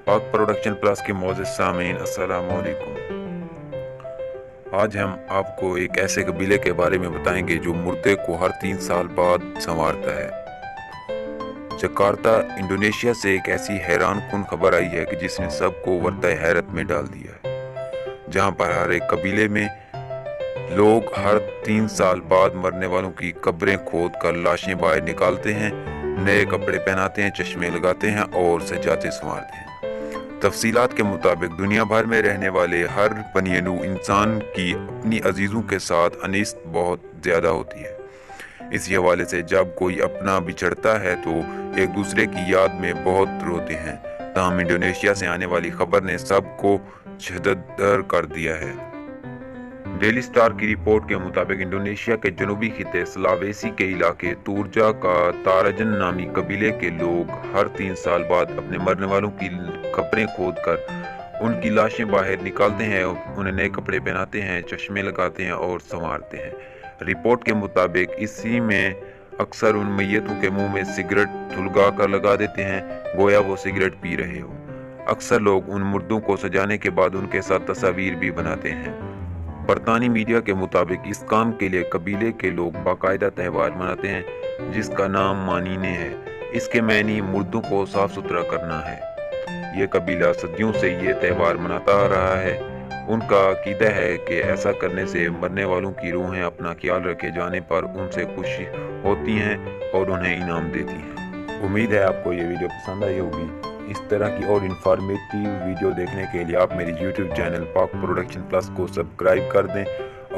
पाक production plus के मोअज़्ज़िज़ सामीन अस्सलाम वालेकुम। आज हम आपको एक ऐसे कबीले के बारे में बताएंगे जो मुर्दे को हर 3 साल बाद संवारता है। जकार्ता इंडोनेशिया से एक ऐसी हैरान कुन खबर आई है कि जिसने सबको वर्ता हैरत में डाल दिया है, जहां पर हर एक कबीले में लोग हर 3 साल बाद मरने वालों की कब्रें खोद कर लाशें बाहर निकालते हैं, नए कपड़े पहनाते हैं, चश्मे लगाते हैं और सजाते संवारते हैं। तफसीलात के मुताबिक दुनिया भर में रहने वाले हर बनियनू इंसान की अपनी अजीज़ों के साथ अनिस्त बहुत ज़्यादा होती है। इसी हवाले से जब कोई अपना बिछड़ता है तो एक दूसरे की याद में बहुत रोते हैं। ताहम इंडोनेशिया से आने वाली खबर ने सबको झदर कर दिया है। डेली स्टार की रिपोर्ट के मुताबिक इंडोनेशिया के जनूबी खिते सलावेसी के इलाके तूरजा का तारजन नामी कबीले के लोग हर 3 साल बाद अपने मरने वालों की कब्रें खोद कर उनकी लाशें बाहर निकालते हैं, उन्हें नए कपड़े पहनाते हैं, चश्मे लगाते हैं और संवारते हैं। रिपोर्ट के मुताबिक इसी में अक्सर उन मैयतों के मुंह में सिगरेट थुलगा कर लगा देते हैं, गोया वो सिगरेट पी रहे हो। अक्सर लोग उन मुर्दों को सजाने के बाद उनके साथ तस्वीर भी बनाते हैं। बरतानी मीडिया के मुताबिक इस काम के लिए कबीले के लोग बाकायदा त्यौहार मनाते हैं जिसका नाम मानीने है। इसके मानी मुर्दों को साफ सुथरा करना है। ये कबीला सदियों से ये त्यौहार मनाता आ रहा है। उनका अकीदा है कि ऐसा करने से मरने वालों की रूहें अपना ख्याल रखे जाने पर उनसे खुश होती हैं और उन्हें इनाम देती हैं। उम्मीद है आपको ये वीडियो पसंद आई होगी। इस तरह की और इन्फॉर्मेटिव वीडियो देखने के लिए आप मेरे YouTube चैनल पाक प्रोडक्शन प्लस को सब्सक्राइब कर दें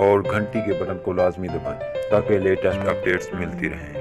और घंटी के बटन को लाजमी दबाएं ताकि लेटेस्ट अपडेट्स मिलती रहें।